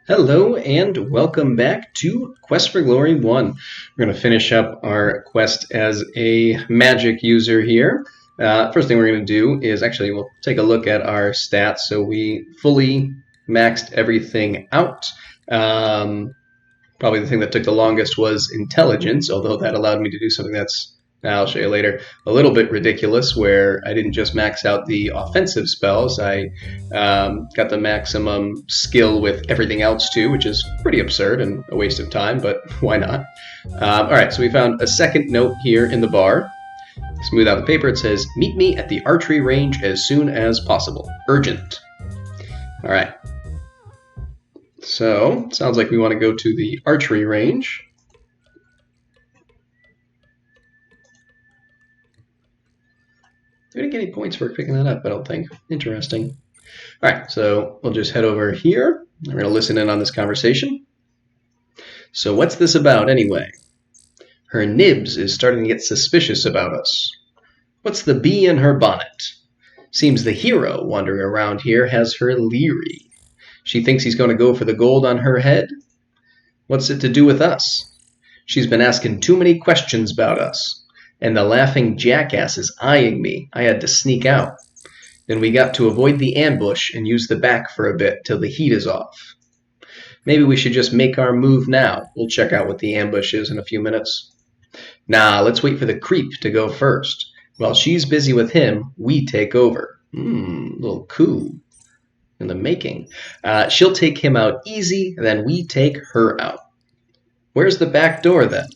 Hello and welcome back to Quest for Glory 1. We're going to finish up our quest as a magic user here. First thing we're going to do is we'll take a look at our stats. So we fully maxed everything out. Probably the thing that took the longest was intelligence, although that allowed me to do something that's, I'll show you later, a little bit ridiculous, where I didn't just max out the offensive spells. I got the maximum skill with everything else too, which is pretty absurd and a waste of time, but why not? All right, so we found a second note here in the bar. Smooth out the paper. It says, "Meet me at the archery range as soon as possible. Urgent." All right. So, sounds like we want to go to the archery range. We didn't get any points for picking that up, I don't think. Interesting. All right, so we'll just head over here. We're going to listen in on this conversation. So what's this about anyway? Her nibs is starting to get suspicious about us. What's the bee in her bonnet? Seems the hero wandering around here has her leery. She thinks he's going to go for the gold on her head? What's it to do with us? She's been asking too many questions about us. And the laughing jackass is eyeing me. I had to sneak out. Then we got to avoid the ambush and use the back for a bit till the heat is off. Maybe we should just make our move now. We'll check out what the ambush is in a few minutes. Nah, let's wait for the creep to go first. While she's busy with him, we take over. Little coup in the making. She'll take him out easy, then we take her out. Where's the back door then?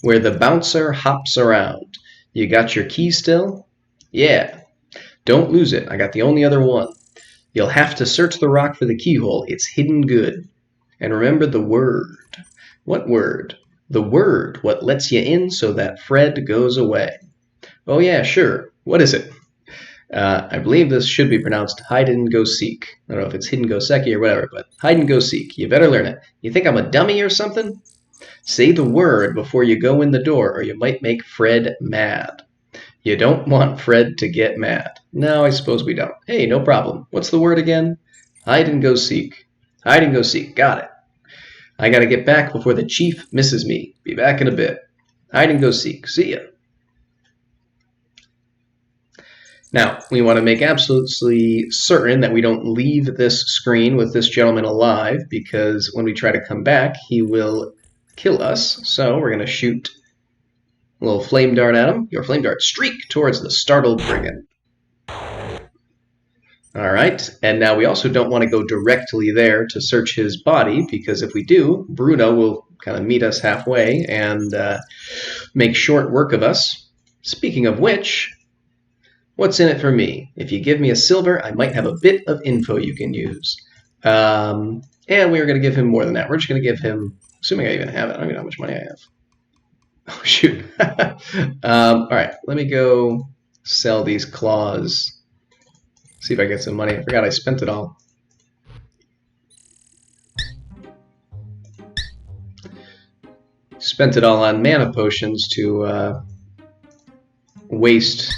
Where the bouncer hops around. You got your key still? Yeah. Don't lose it. I got the only other one. You'll have to search the rock for the keyhole. It's hidden good. And remember the word. What word? The word, what lets you in so that Fred goes away. Oh yeah, sure. What is it? I believe this should be pronounced hide and go seek. I don't know if it's hidden go seeki or whatever, but hide and go seek. You better learn it. You think I'm a dummy or something? Say the word before you go in the door, or you might make Fred mad. You don't want Fred to get mad. No, I suppose we don't. Hey, no problem. What's the word again? Hide and go seek. Hide and go seek. Got it. I gotta get back before the chief misses me. Be back in a bit. Hide and go seek. See ya. Now, we want to make absolutely certain that we don't leave this screen with this gentleman alive, because when we try to come back, he will kill us. So we're going to shoot a little flame dart at him. Your flame dart, streak towards the startled brigand. All right, and now we also don't want to go directly there to search his body, because if we do, Bruno will kind of meet us halfway and make short work of us. Speaking of which, what's in it for me? If you give me a silver, I might have a bit of info you can use. And we are going to give him more than that. We're just going to give him, assuming I even have it. I don't even know how much money I have. Oh, shoot. All right, let me go sell these claws. See if I get some money. I forgot I spent it all. Spent it all on mana potions to waste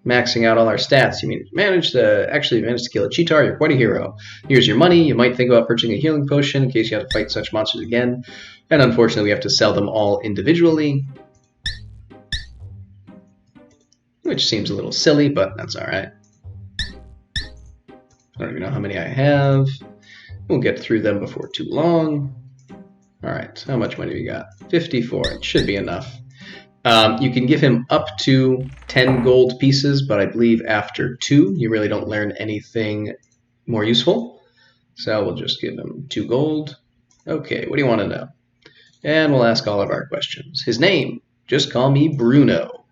maxing out all our stats. You mean managed to kill a cheetar. You're quite a hero. Here's your money. You might think about purchasing a healing potion in case you have to fight such monsters again. And unfortunately, we have to sell them all individually, which seems a little silly, but that's all right. I don't even know how many I have. We'll get through them before too long. All right, how much money do we got? 54. It should be enough. You can give him up to 10 gold pieces, but I believe after 2, you really don't learn anything more useful. So we'll just give him 2 gold. Okay, what do you want to know? And we'll ask all of our questions. His name, just call me Bruno.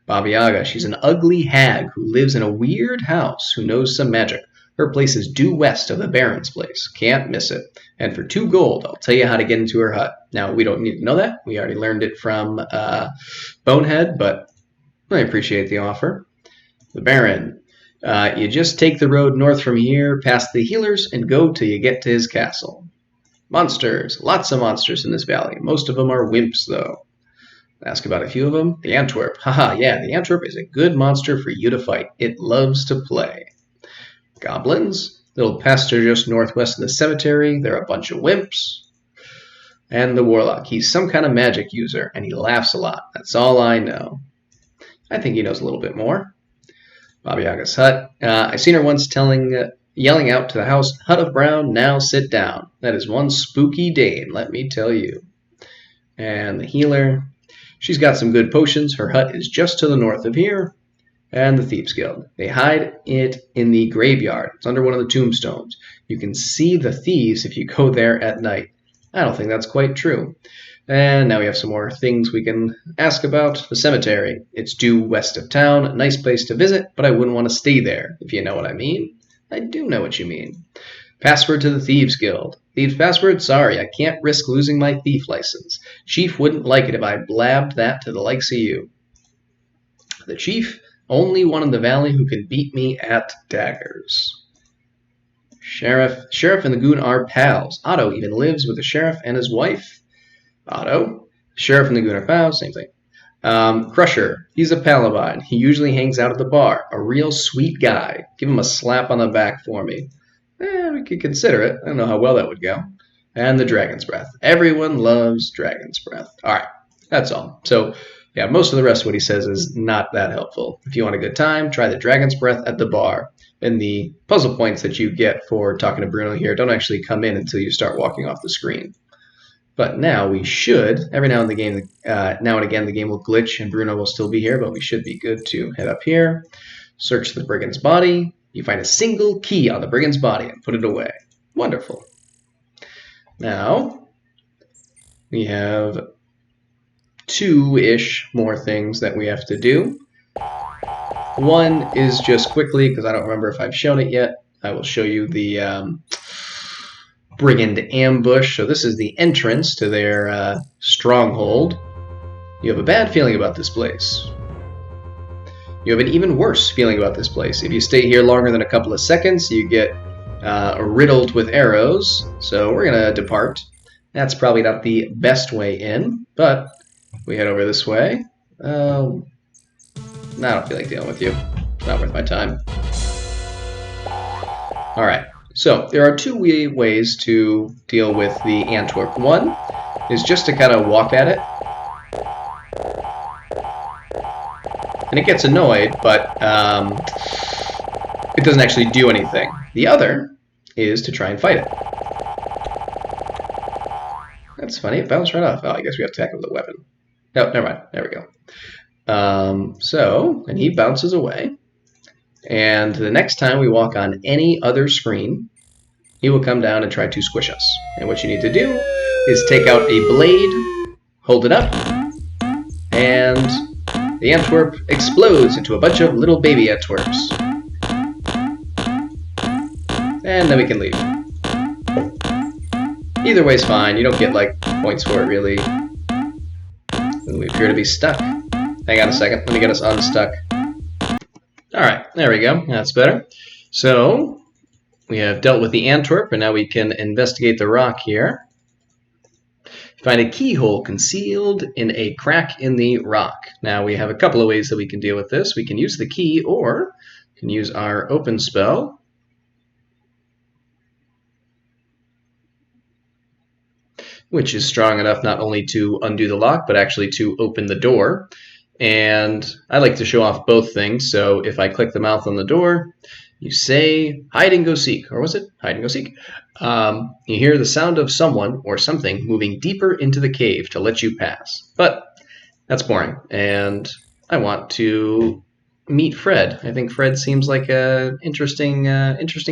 Baba Yaga, she's an ugly hag who lives in a weird house who knows some magic. Her place is due west of the Baron's place. Can't miss it. And for 2 gold, I'll tell you how to get into her hut. Now, we don't need to know that. We already learned it from Bonehead, but I appreciate the offer. The Baron. You just take the road north from here, past the healers, and go till you get to his castle. Monsters. Lots of monsters in this valley. Most of them are wimps, though. Ask about a few of them. The Antwerp. Haha, yeah, the Antwerp is a good monster for you to fight. It loves to play. Goblins? Little pasture just northwest of the cemetery. They're a bunch of wimps. And the warlock. He's some kind of magic user, and he laughs a lot. That's all I know. I think he knows a little bit more. Baba Yaga's hut. I seen her once yelling out to the house, "Hut of Brown, now sit down." That is one spooky dame, let me tell you. And the healer. She's got some good potions. Her hut is just to the north of here. And the Thieves Guild. They hide it in the graveyard. It's under one of the tombstones. You can see the thieves if you go there at night. I don't think that's quite true. And now we have some more things we can ask about. The cemetery. It's due west of town. A nice place to visit, but I wouldn't want to stay there, if you know what I mean. I do know what you mean. Password to the Thieves Guild. Thieves password? Sorry, I can't risk losing my thief license. Chief wouldn't like it if I blabbed that to the likes of you. The chief? Only one in the valley who can beat me at daggers. Sheriff and the goon are pals. Otto even lives with the sheriff and his wife. Otto. Sheriff and the goon are pals. Same thing. Crusher. He's a pal of mine. He usually hangs out at the bar. A real sweet guy. Give him a slap on the back for me. We could consider it. I don't know how well that would go. And the Dragon's Breath. Everyone loves Dragon's Breath. All right. That's all. So, yeah, most of the rest of what he says is not that helpful. If you want a good time, try the Dragon's Breath at the bar. And the puzzle points that you get for talking to Bruno here don't actually come in until you start walking off the screen. But now we should, every now and again the game will glitch and Bruno will still be here, but we should be good to head up here. Search the Brigand's body. You find a single key on the Brigand's body and put it away. Wonderful. Now, we have 2-ish more things that we have to do. One is just quickly, because I don't remember if I've shown it yet, I will show you the Brigand ambush. So this is the entrance to their stronghold. You have a bad feeling about this place. You have an even worse feeling about this place. If you stay here longer than a couple of seconds, you get riddled with arrows. So we're going to depart. That's probably not the best way in, but we head over this way. I don't feel like dealing with you. It's not worth my time. Alright, so there are 2 ways to deal with the Antwerp. One is just to kind of walk at it. And it gets annoyed, but it doesn't actually do anything. The other is to try and fight it. That's funny, it bounced right off. Oh, I guess we have to attack it with a weapon. No, never mind. There we go. And he bounces away. And the next time we walk on any other screen, he will come down and try to squish us. And what you need to do is take out a blade, hold it up, and the Antwerp explodes into a bunch of little baby Antwerps. And then we can leave. Either way's fine. You don't get, like, points for it, really. And we appear to be stuck. Hang on a second. Let me get us unstuck. Alright, there we go. That's better. So, we have dealt with the Antwerp, and now we can investigate the rock here. Find a keyhole concealed in a crack in the rock. Now, we have a couple of ways that we can deal with this. We can use the key, or we can use our open spell. Which is strong enough not only to undo the lock, but actually to open the door. And I like to show off both things, so if I click the mouth on the door, you say, hide and go seek, or was it? Hide and go seek. You hear the sound of someone or something moving deeper into the cave to let you pass. But that's boring, and I want to meet Fred. I think Fred seems like an interesting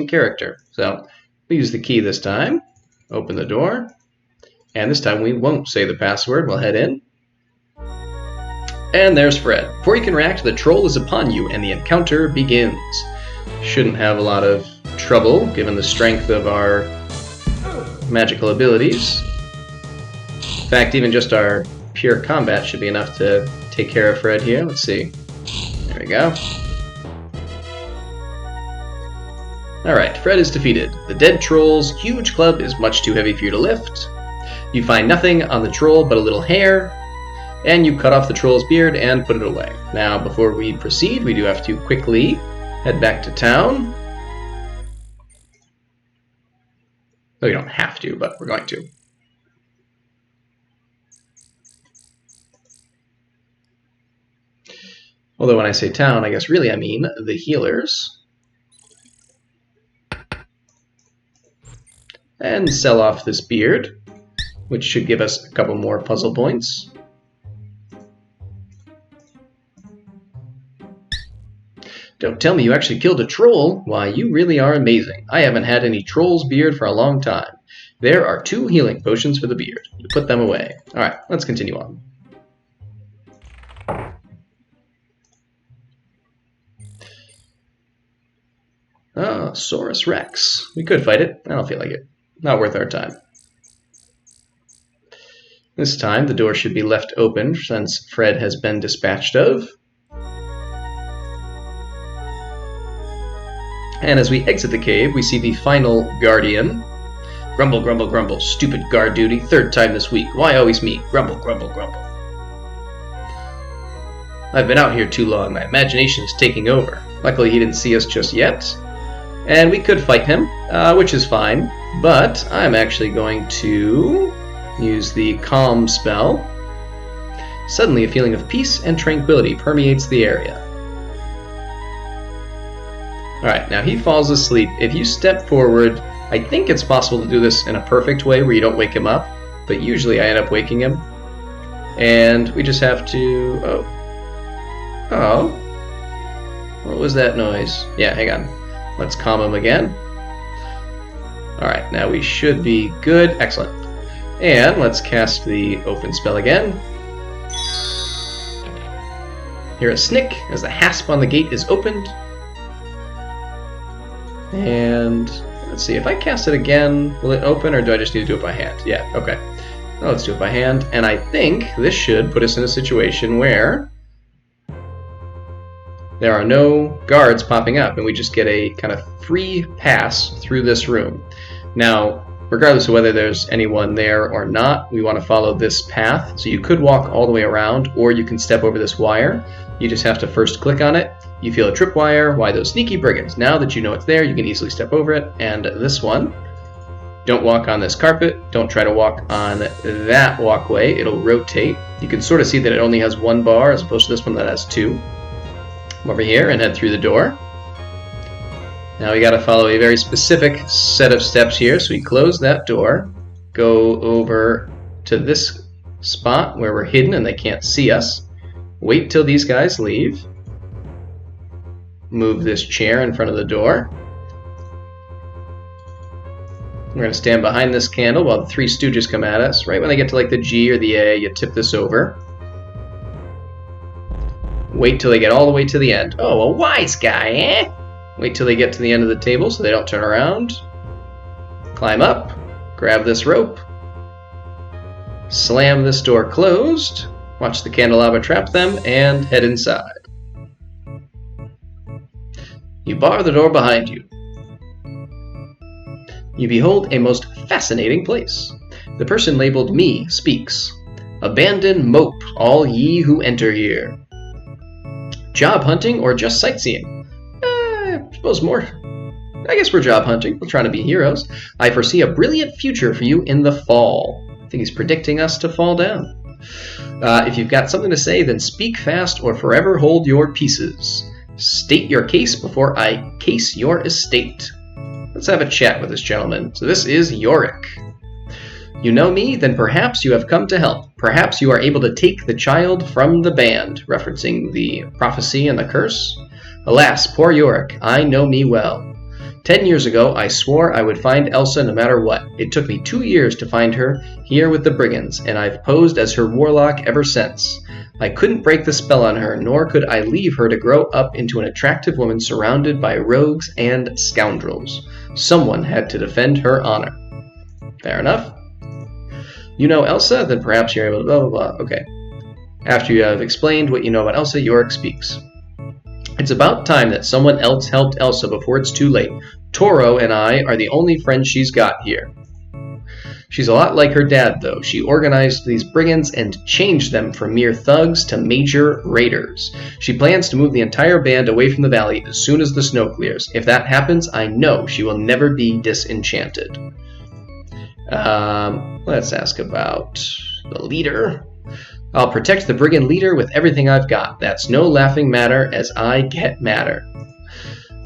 character. So we use the key this time, open the door, and this time we won't say the password. We'll head in. And there's Fred. Before you can react, the troll is upon you, and the encounter begins. Shouldn't have a lot of trouble, given the strength of our magical abilities. In fact, even just our pure combat should be enough to take care of Fred here. Let's see. There we go. Alright, Fred is defeated. The dead troll's huge club is much too heavy for you to lift. You find nothing on the troll but a little hair, and you cut off the troll's beard and put it away. Now, before we proceed, we do have to quickly head back to town. Though we don't have to, but we're going to. Although when I say town, I guess really I mean the healers. And sell off this beard, which should give us a couple more puzzle points. Don't tell me you actually killed a troll. Why, you really are amazing. I haven't had any troll's beard for a long time. There are 2 healing potions for the beard. You put them away. Alright, let's continue on. Oh, Saurus Rex. We could fight it. I don't feel like it. Not worth our time. This time, the door should be left open since Fred has been dispatched of. And as we exit the cave, we see the final guardian. Grumble, grumble, grumble. Stupid guard duty. 3rd time this week. Why always me? Grumble, grumble, grumble. I've been out here too long. My imagination is taking over. Luckily, he didn't see us just yet. And we could fight him, which is fine. But I'm actually going to use the calm spell. Suddenly, a feeling of peace and tranquility permeates the area. Alright, now he falls asleep. If you step forward, I think it's possible to do this in a perfect way where you don't wake him up, but usually I end up waking him. And we just have to... Oh. What was that noise? Yeah, hang on. Let's calm him again. Alright, now we should be good. Excellent. And let's cast the open spell again. Hear a snick as the hasp on the gate is opened. And let's see, if I cast it again, will it open, or do I just need to do it by hand? Yeah, okay. Well, let's do it by hand. And I think this should put us in a situation where there are no guards popping up, and we just get a kind of free pass through this room. Now, regardless of whether there's anyone there or not, we want to follow this path. So you could walk all the way around, or you can step over this wire. You just have to first click on it. You feel a tripwire. Why those sneaky brigands? Now that you know it's there, you can easily step over it. And this one, don't walk on this carpet. Don't try to walk on that walkway. It'll rotate. You can sort of see that it only has 1 bar as opposed to this one that has 2. Come over here and head through the door. Now we got to follow a very specific set of steps here. So we close that door, go over to this spot where we're hidden and they can't see us. Wait till these guys leave. Move this chair in front of the door. We're going to stand behind this candle while the 3 stooges come at us. Right when they get to like the G or the A, you tip this over. Wait till they get all the way to the end. Oh, a wise guy, eh? Wait till they get to the end of the table so they don't turn around. Climb up. Grab this rope. Slam this door closed. Watch the candelabra trap them, and head inside. You bar the door behind you. You behold a most fascinating place. The person labeled me speaks. Abandon mope, all ye who enter here. Job hunting or just sightseeing? I suppose more. I guess we're job hunting. We're trying to be heroes. I foresee a brilliant future for you in the fall. I think he's predicting us to fall down. If you've got something to say, then speak fast or forever hold your pieces. State your case before I case your estate. Let's have a chat with this gentleman. So this is Yorick. You know me? Then perhaps you have come to help. Perhaps you are able to take the child from the band, referencing the prophecy and the curse. Alas, poor Yorick, I know me well. 10 years ago, I swore I would find Elsa no matter what. It took me 2 years to find her here with the Brigands, and I've posed as her warlock ever since. I couldn't break the spell on her, nor could I leave her to grow up into an attractive woman surrounded by rogues and scoundrels. Someone had to defend her honor. Fair enough. You know Elsa? Then perhaps you're able to blah, blah, blah. Okay. After you have explained what you know about Elsa, Yorick speaks. It's about time that someone else helped Elsa before it's too late. Toro and I are the only friends she's got here. She's a lot like her dad, though. She organized these brigands and changed them from mere thugs to major raiders. She plans to move the entire band away from the valley as soon as the snow clears. If that happens, I know she will never be disenchanted. Let's ask about the leader. I'll protect the brigand leader with everything I've got. That's no laughing matter as I get madder.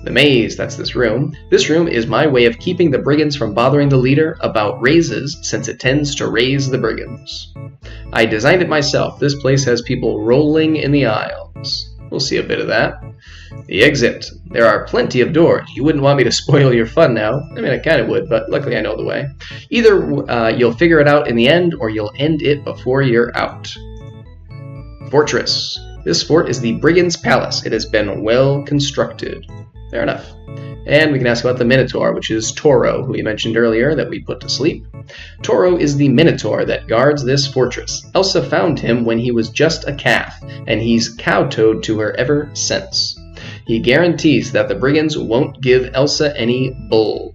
The maze, that's this room. This room is my way of keeping the brigands from bothering the leader about raises, since it tends to raise the brigands. I designed it myself. This place has people rolling in the aisles. We'll see a bit of that. The exit. There are plenty of doors. You wouldn't want me to spoil your fun now. I mean, I kind of would, but luckily I know the way. Either you'll figure it out in the end, or you'll end it before you're out. Fortress. This fort is the Brigand's Palace. It has been well constructed. Fair enough. And we can ask about the Minotaur, which is Toro, who we mentioned earlier that we put to sleep. Toro is the Minotaur that guards this fortress. Elsa found him when he was just a calf, and he's kowtowed to her ever since. He guarantees that the brigands won't give Elsa any bull.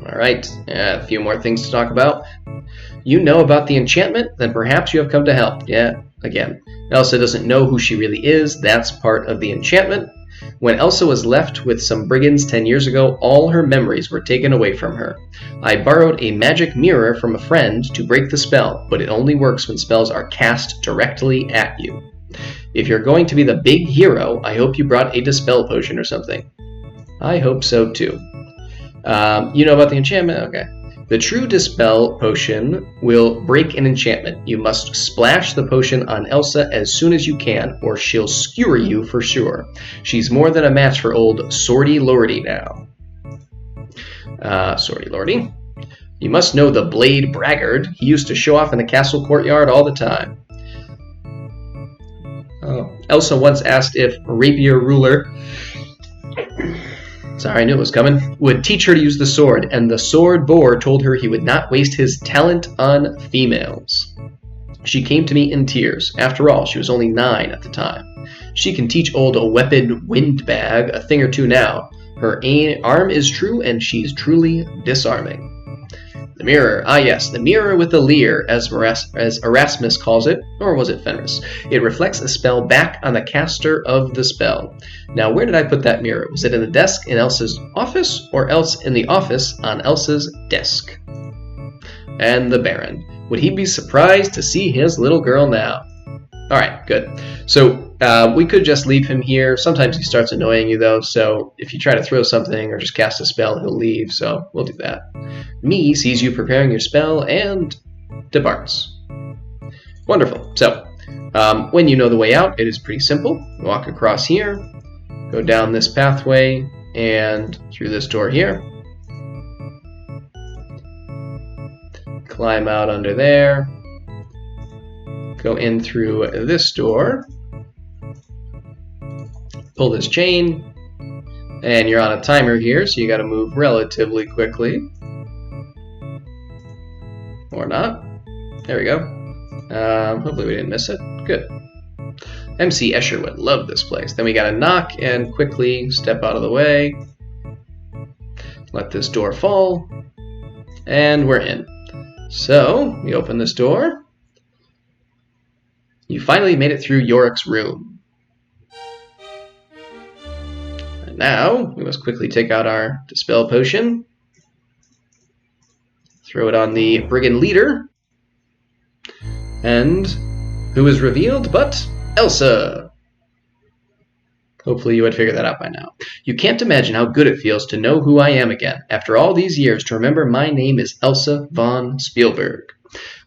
Alright, a few more things to talk about. You know about the enchantment? Then perhaps you have come to help. Yeah, again. Elsa doesn't know who she really is. That's part of the enchantment. When Elsa was left with some brigands 10 years ago, all her memories were taken away from her. I borrowed a magic mirror from a friend to break the spell, but it only works when spells are cast directly at you. If you're going to be the big hero, I hope you brought a dispel potion or something. I hope so too. You know about the enchantment? Okay. The true dispel potion will break an enchantment. You must splash the potion on Elsa as soon as you can, or she'll skewer you for sure. She's more than a match for old Swordy Lordy now. Swordy Lordy. You must know the Blade Braggart. He used to show off in the castle courtyard all the time. Elsa once asked if Rapier Ruler... Sorry, I knew it was coming. Would teach her to use the sword, and the sword boar told her he would not waste his talent on females. She came to me in tears. After all, she was only 9 at the time. She can teach old weapon Windbag a thing or two now. Her arm is true, and she's truly disarming. The mirror. Ah yes, the mirror with the leer, as Erasmus calls it, or was it Fenris? It reflects a spell back on the caster of the spell. Now, where did I put that mirror? Was it in the desk in Elsa's office, or else in the office on Elsa's desk? And the Baron. Would he be surprised to see his little girl now? Alright, good. So, we could just leave him here. Sometimes he starts annoying you, though, so if you try to throw something or just cast a spell, he'll leave, so we'll do that. Me sees you preparing your spell and departs. Wonderful. So, when you know the way out, it is pretty simple. Walk across here, go down this pathway, and through this door here. Climb out under there. Go in through this door. Pull this chain. And you're on a timer here, so you gotta move relatively quickly. Or not. There we go. Hopefully we didn't miss it. Good. MC Escher would love this place. Then we gotta knock and quickly step out of the way. Let this door fall. And we're in. So, we open this door. You finally made it through Yorick's room. And now, we must quickly take out our Dispel Potion. Throw it on the Brigand leader. And who is revealed but Elsa? Hopefully you had figured that out by now. You can't imagine how good it feels to know who I am again. After all these years, to remember my name is Elsa von Spielberg.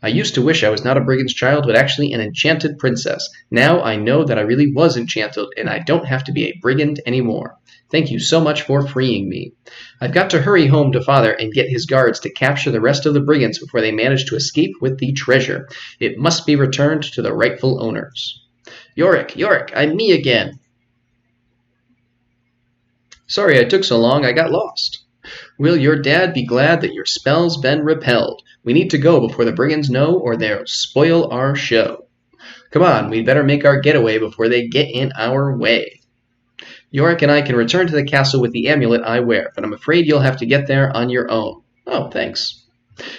I used to wish I was not a brigand's child, but actually an enchanted princess. Now I know that I really was enchanted, and I don't have to be a brigand anymore. Thank you so much for freeing me. I've got to hurry home to Father and get his guards to capture the rest of the brigands before they manage to escape with the treasure. It must be returned to the rightful owners. Yorick, I'm me again. Sorry I took so long, I got lost. Will your dad be glad that your spell's been repelled? We need to go before the brigands know, or they'll spoil our show. Come on, we'd better make our getaway before they get in our way. Yorick and I can return to the castle with the amulet I wear, but I'm afraid you'll have to get there on your own. Oh, thanks.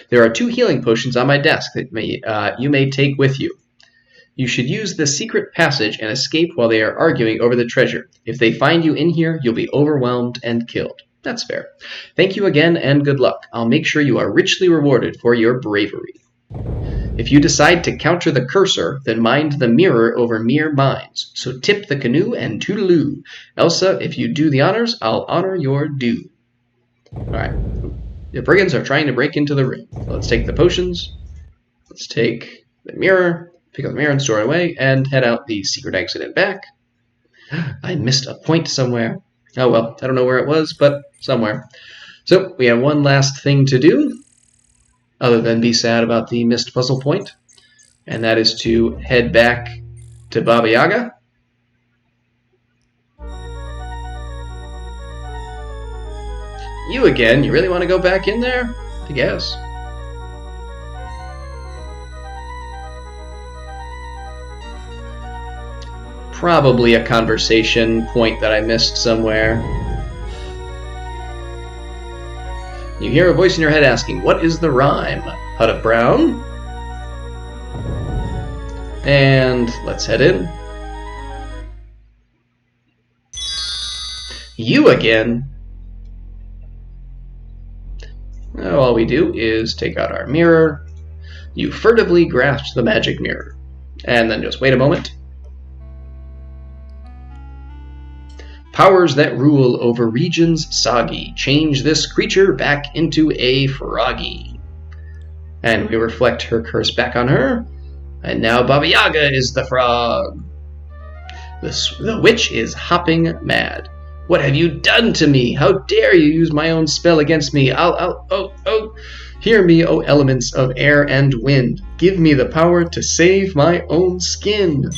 There are 2 healing potions on my desk that you may take with you. You should use the secret passage and escape while they are arguing over the treasure. If they find you in here, you'll be overwhelmed and killed. That's fair. Thank you again and good luck. I'll make sure you are richly rewarded for your bravery. If you decide to counter the cursor, then mind the mirror over mere minds. So tip the canoe and toodaloo. Elsa, if you do the honors, I'll honor your due. Alright. The brigands are trying to break into the room. So let's take the potions. Let's take the mirror, pick up the mirror and store it away, and head out the secret exit and back. I missed a point somewhere. Oh well, I don't know where it was, but somewhere. So we have one last thing to do, other than be sad about the missed puzzle point, and that is to head back to Baba Yaga. You again? You really want to go back in there? I guess. Probably a conversation point that I missed somewhere. You hear a voice in your head asking, what is the rhyme? Hut of Brown? And let's head in. You again? Now all we do is take out our mirror. You furtively grasp the magic mirror. And then just wait a moment. Powers that rule over regions soggy, change this creature back into a froggy. And we reflect her curse back on her, and now Baba Yaga is the frog. The witch is hopping mad. What have you done to me? How dare you use my own spell against me? Hear me, O elements of air and wind. Give me the power to save my own skin.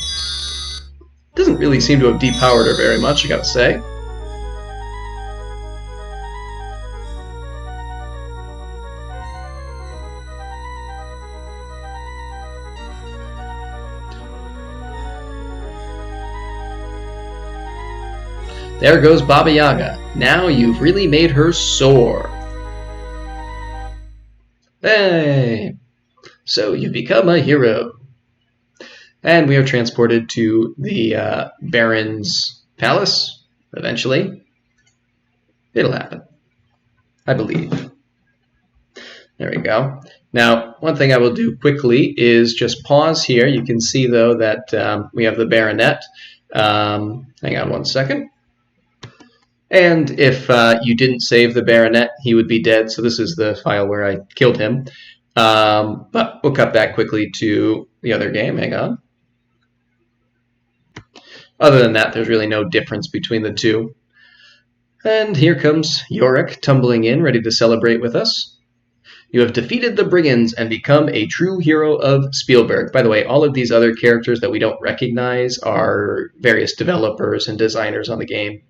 Doesn't really seem to have depowered her very much, I gotta say. There goes Baba Yaga. Now you've really made her soar. Hey! So you've become a hero. And we are transported to the Baron's palace, eventually. It'll happen. I believe. There we go. Now, one thing I will do quickly is just pause here. You can see, though, that we have the Baronet. Hang on one second. And if you didn't save the Baronet, he would be dead. So this is the file where I killed him. But we'll cut back quickly to the other game. Hang on. Other than that, there's really no difference between the two. And here comes Yorick tumbling in, ready to celebrate with us. You have defeated the Brigands and become a true hero of Spielberg. By the way, all of these other characters that we don't recognize are various developers and designers on the game.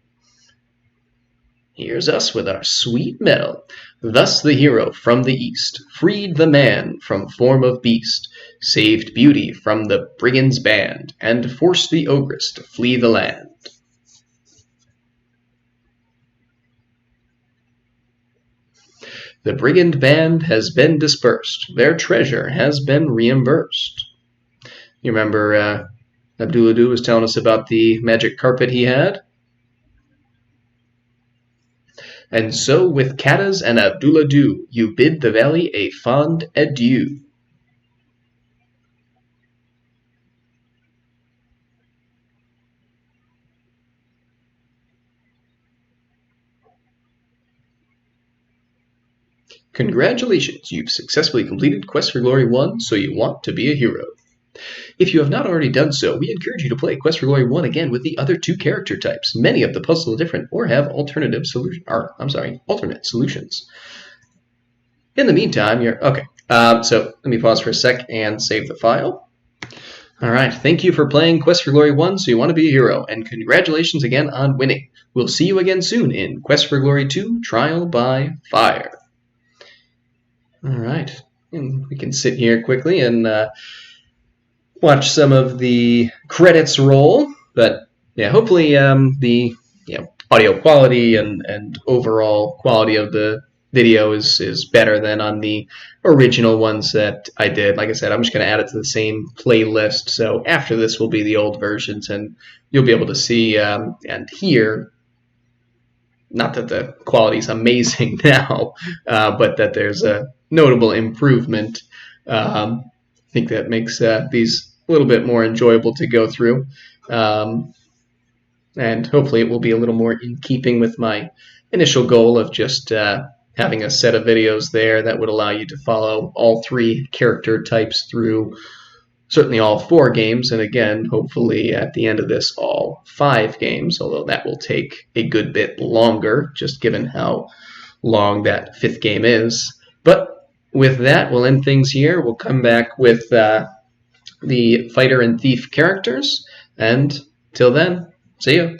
Here's us with our sweet medal. Thus the hero from the east freed the man from form of beast, saved beauty from the brigand's band, and forced the ogress to flee the land. The brigand band has been dispersed. Their treasure has been reimbursed. You remember Abdullah was telling us about the magic carpet he had? And so with Katas and Abdullah you bid the valley a fond adieu. Congratulations, you've successfully completed Quest for Glory 1, so you want to be a hero. If you have not already done so, we encourage you to play Quest for Glory 1 again with the other two character types. Many of the puzzles are different or have alternate solutions. In the meantime, okay. So let me pause for a sec and save the file. All right, thank you for playing Quest for Glory 1, so you want to be a hero, and congratulations again on winning. We'll see you again soon in Quest for Glory 2, Trial by Fire. All right, and we can sit here quickly and watch some of the credits roll, but yeah, hopefully the audio quality and overall quality of the video is better than on the original ones that I did. Like I said, I'm just going to add it to the same playlist, so after this will be the old versions, and you'll be able to see and hear not that the quality is amazing now, but that there's a notable improvement. I think that makes these a little bit more enjoyable to go through. And hopefully it will be a little more in keeping with my initial goal of just having a set of videos there that would allow you to follow all 3 character types through certainly all 4 games, and again, hopefully at the end of this, all 5 games, although that will take a good bit longer, just given how long that 5th game is. But with that, we'll end things here. We'll come back with the fighter and thief characters, and till then, see you.